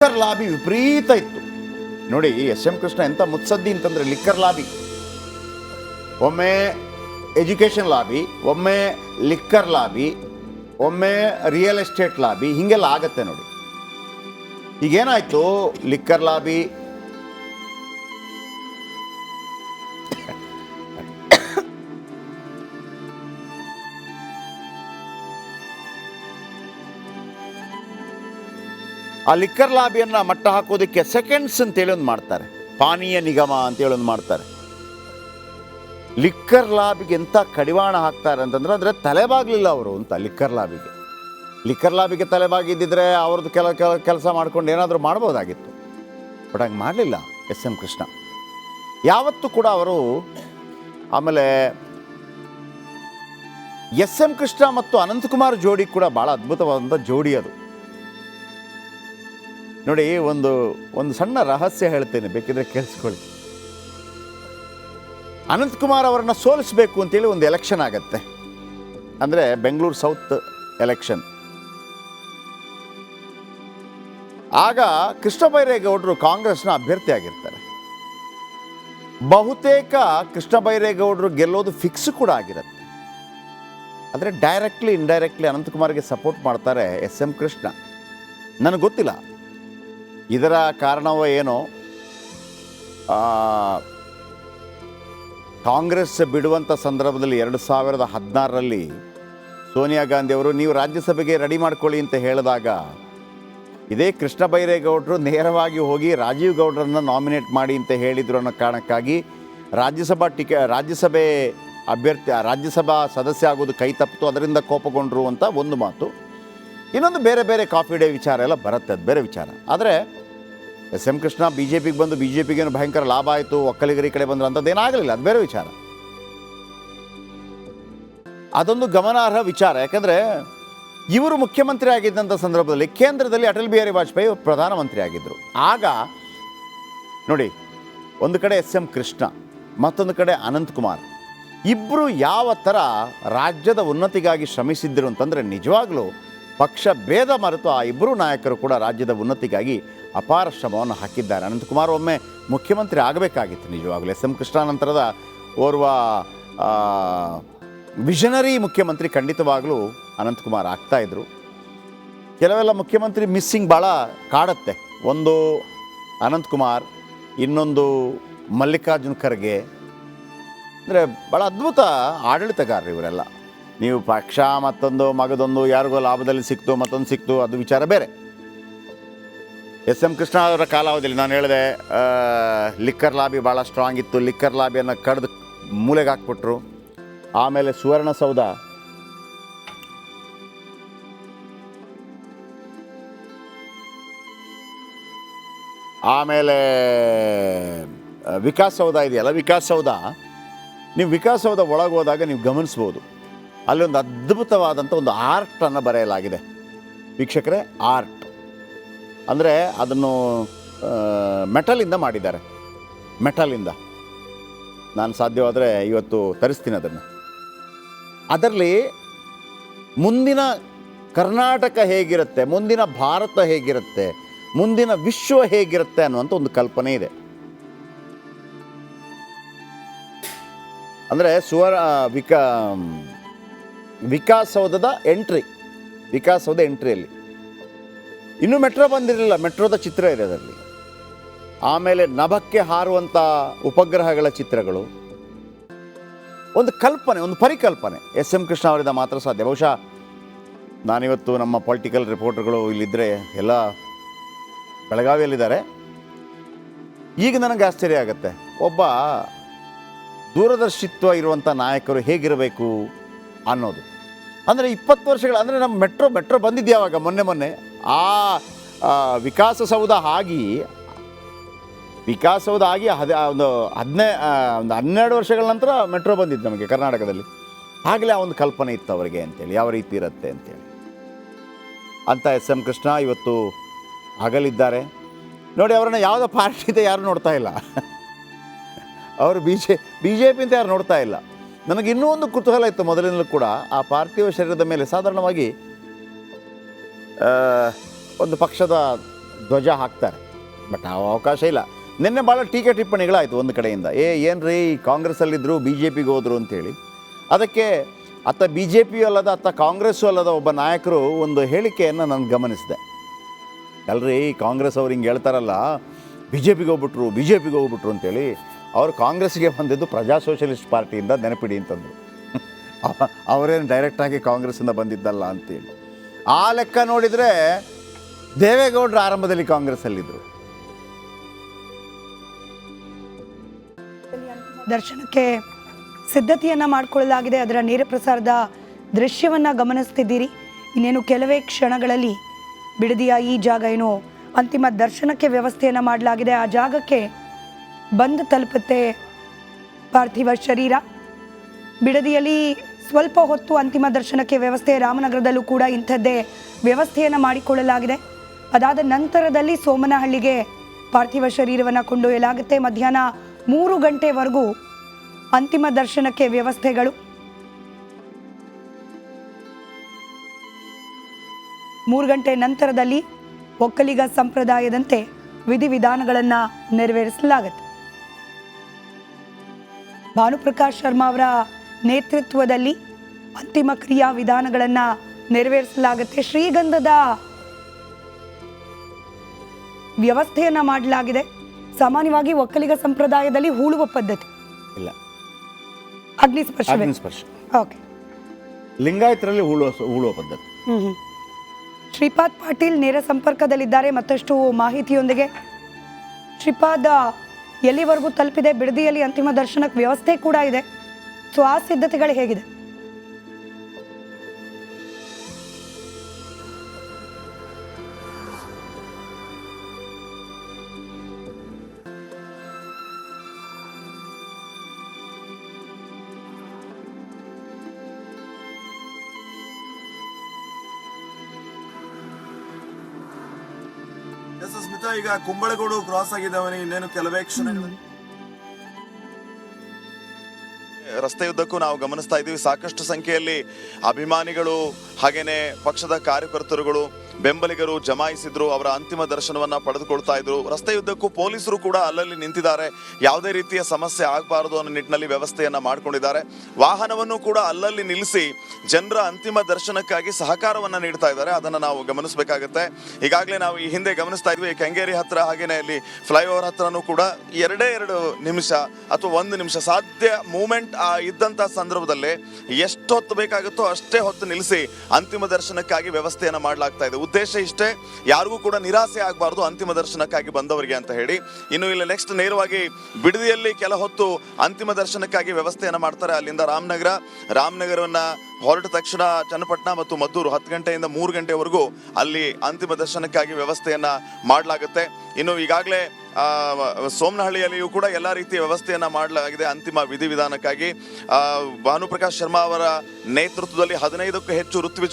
Liquor lobby ವಿಪರೀತ ಇತ್ತು ನೋಡಿ. ಎಸ್ ಎಂ ಕೃಷ್ಣ ಎಂಥ ಮುತ್ಸದ್ದಿ ಅಂತಂದರೆ ಲಿಕ್ಕರ್ ಲಾಬಿ, ಒಮ್ಮೆ ಎಜುಕೇಷನ್ ಲಾಬಿ, ಒಮ್ಮೆ ಲಿಕ್ಕರ್ ಲಾಬಿ, ಒಮ್ಮೆ ರಿಯಲ್ ಎಸ್ಟೇಟ್ ಲಾಬಿ, ಹೀಗೆಲ್ಲ ಆಗತ್ತೆ ನೋಡಿ. ಈಗೇನಾಯಿತು, ಲಿಕ್ಕರ್ ಲಾಬಿ ಆ ಲಿಕ್ಕರ್ ಲಾಬಿಯನ್ನು ಮಟ್ಟ ಹಾಕೋದಕ್ಕೆ ಸೆಕೆಂಡ್ಸ್ ಅಂತೇಳಿ ಒಂದು ಮಾಡ್ತಾರೆ, ಪಾನೀಯ ನಿಗಮ ಅಂತೇಳಿ ಒಂದು ಮಾಡ್ತಾರೆ. ಲಿಕ್ಕರ್ ಲಾಬಿಗೆ ಎಂಥ ಕಡಿವಾಣ ಹಾಕ್ತಾರೆ ಅಂತಂದ್ರೆ ಅಂದರೆ ತಲೆಬಾಗಲಿಲ್ಲ ಅವರು ಅಂತ. ಲಿಕ್ಕರ್ ಲಾಬಿಗೆ ತಲೆಬಾಗಿದ್ದಿದ್ರೆ ಅವ್ರದ್ದು ಕೆಲಸ ಮಾಡ್ಕೊಂಡು ಏನಾದರೂ ಮಾಡ್ಬೋದಾಗಿತ್ತು. ಬಟ್ ಹಂಗೆ ಮಾಡಲಿಲ್ಲ ಎಸ್ ಎಂ ಕೃಷ್ಣ ಯಾವತ್ತೂ ಕೂಡ. ಅವರು ಆಮೇಲೆ ಎಸ್ ಎಂ ಕೃಷ್ಣ ಮತ್ತು ಅನಂತಕುಮಾರ್ ಜೋಡಿ ಕೂಡ ಭಾಳ ಅದ್ಭುತವಾದಂಥ ಜೋಡಿ ಅದು ನೋಡಿ. ಒಂದು ಸಣ್ಣ ರಹಸ್ಯ ಹೇಳ್ತೇನೆ, ಬೇಕಿದ್ರೆ ಕೇಳಿಸ್ಕೊಳ್ಳಿ. ಅನಂತಕುಮಾರ್ ಅವರನ್ನು ಸೋಲಿಸಬೇಕು ಅಂತೇಳಿ ಒಂದು ಎಲೆಕ್ಷನ್ ಆಗತ್ತೆ, ಅಂದರೆ ಬೆಂಗಳೂರು ಸೌತ್ ಎಲೆಕ್ಷನ್. ಆಗ ಕೃಷ್ಣ ಬೈರೇಗೌಡರು ಕಾಂಗ್ರೆಸ್ನ ಅಭ್ಯರ್ಥಿ ಆಗಿರ್ತಾರೆ. ಬಹುತೇಕ ಕೃಷ್ಣ ಬೈರೇಗೌಡರು ಗೆಲ್ಲೋದು ಫಿಕ್ಸ್ ಕೂಡ ಆಗಿರುತ್ತೆ. ಆದರೆ ಡೈರೆಕ್ಟ್ಲಿ ಇಂಡೈರೆಕ್ಟ್ಲಿ ಅನಂತಕುಮಾರ್ಗೆ ಸಪೋರ್ಟ್ ಮಾಡ್ತಾರೆ ಎಸ್ ಎಂ ಕೃಷ್ಣ. ನನಗೆ ಗೊತ್ತಿಲ್ಲ ಇದರ ಕಾರಣವೋ ಏನೋ. ಕಾಂಗ್ರೆಸ್ ಬಿಡುವಂಥ ಸಂದರ್ಭದಲ್ಲಿ 2016ರಲ್ಲಿ ಸೋನಿಯಾ ಗಾಂಧಿಯವರು ನೀವು ರಾಜ್ಯಸಭೆಗೆ ರೆಡಿ ಮಾಡ್ಕೊಳ್ಳಿ ಅಂತ ಹೇಳಿದಾಗ ಇದೇ ಕೃಷ್ಣ ಬೈರೇಗೌಡರು ನೇರವಾಗಿ ಹೋಗಿ ರಾಜೀವ್ ಗೌಡ್ರನ್ನ ನಾಮಿನೇಟ್ ಮಾಡಿ ಅಂತ ಹೇಳಿದ್ರು ಅನ್ನೋ ಕಾರಣಕ್ಕಾಗಿ ರಾಜ್ಯಸಭೆ ಅಭ್ಯರ್ಥಿ ರಾಜ್ಯಸಭಾ ಸದಸ್ಯ ಆಗೋದು ಕೈ ತಪ್ಪಿತು, ಅದರಿಂದ ಕೋಪಗೊಂಡ್ರು ಅಂತ ಒಂದು ಮಾತು. ಇನ್ನೊಂದು ಬೇರೆ ಬೇರೆ ಕಾಫಿ ಡೇ ವಿಚಾರ ಎಲ್ಲ ಬರುತ್ತೆ, ಅದು ಬೇರೆ ವಿಚಾರ. ಆದರೆ S M Krishna B J ಪಿಗೆ ಬಂದು ಬಿ ಜೆ ಪಿಗೇನು ಭಯಂಕರ ಲಾಭ ಆಯಿತು, ಒಕ್ಕಲಿಗರಿ ಕಡೆ ಬಂದರು ಅಂಥದ್ದೇನಾಗಲಿಲ್ಲ, ಅದು ಬೇರೆ ವಿಚಾರ. ಅದೊಂದು ಗಮನಾರ್ಹ ವಿಚಾರ. ಯಾಕಂದರೆ ಇವರು ಮುಖ್ಯಮಂತ್ರಿ ಆಗಿದ್ದಂಥ ಸಂದರ್ಭದಲ್ಲಿ ಕೇಂದ್ರದಲ್ಲಿ ಅಟಲ್ ಬಿಹಾರಿ ವಾಜಪೇಯಿ ಪ್ರಧಾನಮಂತ್ರಿ ಆಗಿದ್ದರು. ಆಗ ನೋಡಿ, ಒಂದು ಕಡೆ ಎಸ್ ಎಂ ಕೃಷ್ಣ, ಮತ್ತೊಂದು ಕಡೆ ಅನಂತಕುಮಾರ್, ಇಬ್ಬರು ಯಾವ ಥರ ರಾಜ್ಯದ ಉನ್ನತಿಗಾಗಿ ಶ್ರಮಿಸಿದ್ದರು ಅಂತಂದರೆ ನಿಜವಾಗ್ಲೂ ಪಕ್ಷ ಭೇದ ಮರೆತು ಆ ಇಬ್ಬರು ನಾಯಕರು ಕೂಡ ರಾಜ್ಯದ ಉನ್ನತಿಗಾಗಿ ಅಪಾರ ಶ್ರಮವನ್ನು ಹಾಕಿದ್ದಾರೆ. ಅನಂತಕುಮಾರ್ ಒಮ್ಮೆ ಮುಖ್ಯಮಂತ್ರಿ ಆಗಬೇಕಾಗಿತ್ತು ನಿಜವಾಗಲೂ. ಎಸ್ ಎಂ ಕೃಷ್ಣ ನಂತರದ ಓರ್ವ ವಿಷನರಿ ಮುಖ್ಯಮಂತ್ರಿ ಖಂಡಿತವಾಗಲೂ ಅನಂತಕುಮಾರ್ ಆಗ್ತಾಯಿದ್ರು. ಕೆಲವೆಲ್ಲ ಮುಖ್ಯಮಂತ್ರಿ ಮಿಸ್ಸಿಂಗ್ ಭಾಳ ಕಾಡುತ್ತೆ. ಒಂದು ಅನಂತಕುಮಾರ್, ಇನ್ನೊಂದು ಮಲ್ಲಿಕಾರ್ಜುನ್ ಖರ್ಗೆ. ಅಂದರೆ ಭಾಳ ಅದ್ಭುತ ಆಡಳಿತಗಾರರು ಇವರೆಲ್ಲ. ನೀವು ಪಕ್ಷ ಮತ್ತೊಂದು ಮಗದೊಂದು ಯಾರಿಗೋ ಲಾಭದಲ್ಲಿ ಸಿಕ್ತು, ಮತ್ತೊಂದು ಸಿಕ್ತು, ಅದು ವಿಚಾರ ಬೇರೆ. ಎಸ್ ಎಂ ಕೃಷ್ಣ ಅವರ ಕಾಲಾವಧಿಯಲ್ಲಿ ನಾನು ಹೇಳಿದೆ ಲಿಕ್ಕರ್ ಲಾಬಿ ಭಾಳ ಸ್ಟ್ರಾಂಗ್ ಇತ್ತು. ಲಿಕ್ಕರ್ ಲಾಬಿಯನ್ನು ಕಡ್ದು ಮೂಲೆಗೆ ಹಾಕ್ಬಿಟ್ರು. ಆಮೇಲೆ ಸುವರ್ಣಸೌಧ, ಆಮೇಲೆ ವಿಕಾಸಸೌಧ ಇದೆಯಲ್ಲ, ವಿಕಾಸಸೌಧ, ನೀವು ವಿಕಾಸಸೌಧ ಒಳಗೆ ಹೋದಾಗ ನೀವು ಗಮನಿಸ್ಬೋದು, ಅಲ್ಲಿ ಒಂದು ಅದ್ಭುತವಾದಂಥ ಒಂದು ಆರ್ಟನ್ನು ಬರೆಯಲಾಗಿದೆ ವೀಕ್ಷಕರೇ. ಆರ್ಟ್ ಅಂದರೆ ಅದನ್ನು ಮೆಟಲಿಂದ ಮಾಡಿದ್ದಾರೆ. ಮೆಟಲಿಂದ ನಾನು ಸಾಧ್ಯವಾದರೆ ಇವತ್ತು ತರಿಸ್ತೀನಿ ಅದನ್ನು. ಅದರಲ್ಲಿ ಮುಂದಿನ ಕರ್ನಾಟಕ ಹೇಗಿರುತ್ತೆ, ಮುಂದಿನ ಭಾರತ ಹೇಗಿರುತ್ತೆ, ಮುಂದಿನ ವಿಶ್ವ ಹೇಗಿರುತ್ತೆ ಅನ್ನುವಂಥ ಒಂದು ಕಲ್ಪನೆ ಇದೆ. ಅಂದರೆ ವಿಕಾಸಸೌಧದ ಎಂಟ್ರಿಯಲ್ಲಿ ಇನ್ನೂ ಮೆಟ್ರೋ ಬಂದಿರಲಿಲ್ಲ, ಮೆಟ್ರೋದ ಚಿತ್ರ ಇದೆ ಅದರಲ್ಲಿ. ಆಮೇಲೆ ನಭಕ್ಕೆ ಹಾರುವಂಥ ಉಪಗ್ರಹಗಳ ಚಿತ್ರಗಳು, ಒಂದು ಕಲ್ಪನೆ, ಒಂದು ಪರಿಕಲ್ಪನೆ ಎಸ್ ಎಂ ಕೃಷ್ಣ ಅವರಿಂದ ಮಾತ್ರ ಸಾಧ್ಯ. ಬಹುಶಃ ನಾನಿವತ್ತು ನಮ್ಮ ಪೊಲಿಟಿಕಲ್ ರಿಪೋರ್ಟರ್ಗಳು ಇಲ್ಲಿದ್ದರೆ ಎಲ್ಲ ಬೆಳಗಾವಿಯಲ್ಲಿದ್ದಾರೆ. ಈಗ ನನಗೆ ಆಶ್ಚರ್ಯ ಆಗುತ್ತೆ, ಒಬ್ಬ ದೂರದರ್ಶಿತ್ವ ಇರುವಂಥ ನಾಯಕರು ಹೇಗಿರಬೇಕು ಅನ್ನೋದು. ಅಂದರೆ 20 ವರ್ಷಗಳ, ಅಂದರೆ ನಮ್ಮ ಮೆಟ್ರೋ ಬಂದಿದ್ಯಾವಾಗ ಮೊನ್ನೆ ಆ ವಿಕಾಸಸೌಧ ಆಗಿ ಒಂದು 12 ವರ್ಷಗಳ ನಂತರ ಮೆಟ್ರೋ ಬಂದಿದ್ದು ನಮಗೆ ಕರ್ನಾಟಕದಲ್ಲಿ. ಆಗಲೇ ಆ ಒಂದು ಕಲ್ಪನೆ ಇತ್ತು ಅವರಿಗೆ ಅಂತೇಳಿ, ಯಾವ ರೀತಿ ಇರುತ್ತೆ ಅಂತೇಳಿ. ಅಂತ ಎಸ್ ಎಂ ಕೃಷ್ಣ ಇವತ್ತು ಆಗಲಿದ್ದಾರೆ ನೋಡಿ. ಅವರನ್ನು ಯಾವುದೋ ಪಾರ್ಟಿಯಿಂದ ಯಾರು ನೋಡ್ತಾ ಇಲ್ಲ, ಅವರು ಬಿ ಜೆ ಪಿ ಅಂತ ಯಾರು ನೋಡ್ತಾ ಇಲ್ಲ. ನನಗೆ ಇನ್ನೂ ಒಂದು ಕುತೂಹಲ ಇತ್ತು ಮೊದಲಿನಲ್ಲೂ ಕೂಡ, ಆ ಪಾರ್ಥಿವ ಶರೀರದ ಮೇಲೆ ಸಾಧಾರಣವಾಗಿ ಒಂದು ಪಕ್ಷದ ಧ್ವಜ ಹಾಕ್ತಾರೆ. ಬಟ್ ಆ ಅವಕಾಶ ಇಲ್ಲ. ನಿನ್ನೆ ಭಾಳ ಟೀಕೆ ಟಿಪ್ಪಣಿಗಳಾಯಿತು ಒಂದು ಕಡೆಯಿಂದ, ಏನು ರೀ ಕಾಂಗ್ರೆಸ್ಸಲ್ಲಿದ್ದರು ಬಿ ಜೆ ಪಿಗೆ ಹೋದರು ಅಂತೇಳಿ. ಅದಕ್ಕೆ ಅತ್ತ ಬಿ ಜೆ ಪಿಯೂ ಅಲ್ಲದ ಅತ್ತ ಕಾಂಗ್ರೆಸ್ಸು ಅಲ್ಲದ ಒಬ್ಬ ನಾಯಕರು ಒಂದು ಹೇಳಿಕೆಯನ್ನು ನಾನು ಗಮನಿಸಿದೆ. ಅಲ್ರಿ ಕಾಂಗ್ರೆಸ್ ಅವ್ರು ಹಿಂಗೆ ಹೇಳ್ತಾರಲ್ಲ, ಬಿ ಜೆ ಪಿಗೆ ಹೋಗ್ಬಿಟ್ರು ಅಂತೇಳಿ. ಅವರು ಕಾಂಗ್ರೆಸ್ಗೆ ಬಂದಿದ್ದು ಪ್ರಜಾ ಸೋಷಲಿಸ್ಟ್ ಪಾರ್ಟಿಯಿಂದ, ನೆನಪಿಡಿ ಅಂತಂದರು. ಅವರೇನು ಡೈರೆಕ್ಟಾಗಿ ಕಾಂಗ್ರೆಸ್ಸಿಂದ ಬಂದಿದ್ದಲ್ಲ ಅಂತೇಳಿ. ಆ ಲೆಕ್ಕ ನೋಡಿದರೆ ದೇವೇಗೌಡರು ಆರಂಭದಲ್ಲಿ ಕಾಂಗ್ರೆಸ್ಸಲ್ಲಿದ್ದರು. ದರ್ಶನಕ್ಕೆ ಸಿದ್ಧತೆಯನ್ನು ಮಾಡಿಕೊಳ್ಳಲಾಗಿದೆ. ಅದರ ನೇರ ಪ್ರಸಾರದ ದೃಶ್ಯವನ್ನು ಗಮನಿಸ್ತಿದ್ದೀರಿ. ಇನ್ನೇನು ಕೆಲವೇ ಕ್ಷಣಗಳಲ್ಲಿ ಬಿಡದಿಯ ಈ ಜಾಗ ಏನು ಅಂತಿಮ ದರ್ಶನಕ್ಕೆ ವ್ಯವಸ್ಥೆಯನ್ನು ಮಾಡಲಾಗಿದೆ. ಆ ಜಾಗಕ್ಕೆ ಬಂದು ತಲುಪುತ್ತೆ ಪಾರ್ಥಿವ ಶರೀರ. ಬಿಡದಿಯಲ್ಲಿ ಸ್ವಲ್ಪ ಹೊತ್ತು ಅಂತಿಮ ದರ್ಶನಕ್ಕೆ ವ್ಯವಸ್ಥೆ, ರಾಮನಗರದಲ್ಲೂ ಕೂಡ ಇಂಥದ್ದೇ ವ್ಯವಸ್ಥೆಯನ್ನು ಮಾಡಿಕೊಳ್ಳಲಾಗಿದೆ. ಅದಾದ ನಂತರದಲ್ಲಿ ಸೋಮನಹಳ್ಳಿಗೆ ಪಾರ್ಥಿವ ಶರೀರವನ್ನು ಕೊಂಡೊಯ್ಯಲಾಗುತ್ತೆ. ಮಧ್ಯಾಹ್ನ 3 ಗಂಟೆವರೆಗೂ ಅಂತಿಮ ದರ್ಶನಕ್ಕೆ ವ್ಯವಸ್ಥೆಗಳು. 3 ಗಂಟೆ ನಂತರದಲ್ಲಿ ಒಕ್ಕಲಿಗ ಸಂಪ್ರದಾಯದಂತೆ ವಿಧಿವಿಧಾನಗಳನ್ನು ನೆರವೇರಿಸಲಾಗುತ್ತೆ. ಭಾನುಪ್ರಕಾಶ್ ಶರ್ಮಾ ಅವರ ನೇತೃತ್ವದಲ್ಲಿ ಅಂತಿಮ ಕ್ರಿಯಾ ವಿಧಾನಗಳನ್ನು ನೆರವೇರಿಸಲಾಗುತ್ತೆ. ಶ್ರೀಗಂಧದ ವ್ಯವಸ್ಥೆಯನ್ನು ಮಾಡಲಾಗಿದೆ. ಸಾಮಾನ್ಯವಾಗಿ ಒಕ್ಕಲಿಗ ಸಂಪ್ರದಾಯದಲ್ಲಿ ಹೂಳುವ ಪದ್ಧತಿ ಇಲ್ಲ, ಅಗ್ನಿಸ್ಪರ್ಶ. ಓಕೆ, ಲಿಂಗಾಯತರಲ್ಲಿ ಹೂಳುವ ಪದ್ಧತಿ. ಶ್ರೀಪಾದ್ ಪಾಟೀಲ್ ನೇರ ಸಂಪರ್ಕದಲ್ಲಿದ್ದಾರೆ ಮತ್ತಷ್ಟು ಮಾಹಿತಿಯೊಂದಿಗೆ. ಶ್ರೀಪಾದ್, ಎಲ್ಲಿವರೆಗೂ ತಲುಪಿದೆ? ಬಿಡದಿಯಲ್ಲಿ ಅಂತಿಮ ದರ್ಶನಕ್ಕೆ ವ್ಯವಸ್ಥೆ ಕೂಡ ಇದೆ. ಸೊ ಆ ಸಿದ್ಧತೆಗಳು ಹೇಗಿದೆ? ಸ್ಮಿತಾ, ಈಗ ಕುಂಬಳಗೂಡು ಕ್ರಾಸ್ ಆಗಿದ್ದಾವನಿ, ಇನ್ನೇನು ಕೆಲವೇ ಕ್ಷಣಗಳು. ರಸ್ತೆಯುದ್ದಕ್ಕೂ ನಾವು ಗಮನಿಸ್ತಾ ಇದ್ದೀವಿ, ಸಾಕಷ್ಟು ಸಂಖ್ಯೆಯಲ್ಲಿ ಅಭಿಮಾನಿಗಳು ಹಾಗೇನೆ ಪಕ್ಷದ ಕಾರ್ಯಕರ್ತರುಗಳು ಬೆಂಬಲಿಗರು ಜಮಾಯಿಸಿದ್ರು. ಅವರ ಅಂತಿಮ ದರ್ಶನವನ್ನ ಪಡೆದುಕೊಳ್ತಾ ಇದ್ರು. ರಸ್ತೆಯುದ್ದಕ್ಕೂ ಪೊಲೀಸರು ಕೂಡ ಅಲ್ಲಲ್ಲಿ ನಿಂತಿದ್ದಾರೆ. ಯಾವುದೇ ರೀತಿಯ ಸಮಸ್ಯೆ ಆಗಬಾರದು ಅನ್ನೋ ನಿಟ್ಟಿನಲ್ಲಿ ವ್ಯವಸ್ಥೆಯನ್ನ ಮಾಡ್ಕೊಂಡಿದ್ದಾರೆ. ವಾಹನವನ್ನು ಕೂಡ ಅಲ್ಲಲ್ಲಿ ನಿಲ್ಲಿಸಿ ಜನರ ಅಂತಿಮ ದರ್ಶನಕ್ಕಾಗಿ ಸಹಕಾರವನ್ನ ನೀಡ್ತಾ ಇದ್ದಾರೆ. ಅದನ್ನ ನಾವು ಗಮನಿಸಬೇಕಾಗುತ್ತೆ. ಈಗಾಗಲೇ ನಾವು ಈ ಹಿಂದೆ ಗಮನಿಸ್ತಾ ಇದ್ವಿ, ಕೆಂಗೇರಿ ಹತ್ರ ಹಾಗೇನೆ ಅಲ್ಲಿ ಫ್ಲೈಓವರ್ ಹತ್ರನೂ ಕೂಡ 2 ನಿಮಿಷ ಅಥವಾ 1 ನಿಮಿಷ ಸಾಧ್ಯ ಮೂವ್ಮೆಂಟ್ ಇದ್ದಂತ ಸಂದರ್ಭದಲ್ಲಿ ಎಷ್ಟು ಹೊತ್ತು ಬೇಕಾಗುತ್ತೋ ಅಷ್ಟೇ ಹೊತ್ತು ನಿಲ್ಲಿಸಿ ಅಂತಿಮ ದರ್ಶನಕ್ಕಾಗಿ ವ್ಯವಸ್ಥೆಯನ್ನ ಮಾಡಲಾಗ್ತಾ ಇದೆ. ಉದ್ದೇಶ ಇಷ್ಟೇ, ಯಾರಿಗೂ ಕೂಡ ನಿರಾಸೆ ಆಗಬಾರ್ದು ಅಂತಿಮ ದರ್ಶನಕ್ಕಾಗಿ ಬಂದವರಿಗೆ ಅಂತ ಹೇಳಿ. ಇನ್ನು ಇಲ್ಲಿ ನೆಕ್ಸ್ಟ್ ನೇರವಾಗಿ ಬಿಡದಿಯಲ್ಲಿ ಕೆಲ ಹೊತ್ತು ಅಂತಿಮ ದರ್ಶನಕ್ಕಾಗಿ ವ್ಯವಸ್ಥೆಯನ್ನ ಮಾಡ್ತಾರೆ. ಅಲ್ಲಿಂದ ರಾಮನಗರವನ್ನ ಹೊರಟ ತಕ್ಷಣ ಚನ್ನಪಟ್ಟಣ ಮತ್ತು ಮದ್ದೂರು 10 ಗಂಟೆಯಿಂದ 3 ಗಂಟೆವರೆಗೂ ಅಲ್ಲಿ ಅಂತಿಮ ದರ್ಶನಕ್ಕಾಗಿ ವ್ಯವಸ್ಥೆಯನ್ನ ಮಾಡಲಾಗುತ್ತೆ. ಇನ್ನು ಈಗಾಗಲೇ ಸೋಮನಹಳ್ಳಿಯಲ್ಲಿಯೂ ಕೂಡ ಎಲ್ಲ ರೀತಿಯ ವ್ಯವಸ್ಥೆಯನ್ನ ಮಾಡಲಾಗಿದೆ ಅಂತಿಮ ವಿಧಿವಿಧಾನಕ್ಕಾಗಿ. ಭಾನುಪ್ರಕಾಶ್ ಶರ್ಮಾ ಅವರ ನೇತೃತ್ವದಲ್ಲಿ 15ಕ್ಕೂ ಹೆಚ್ಚು ಋತ್ವಿಜ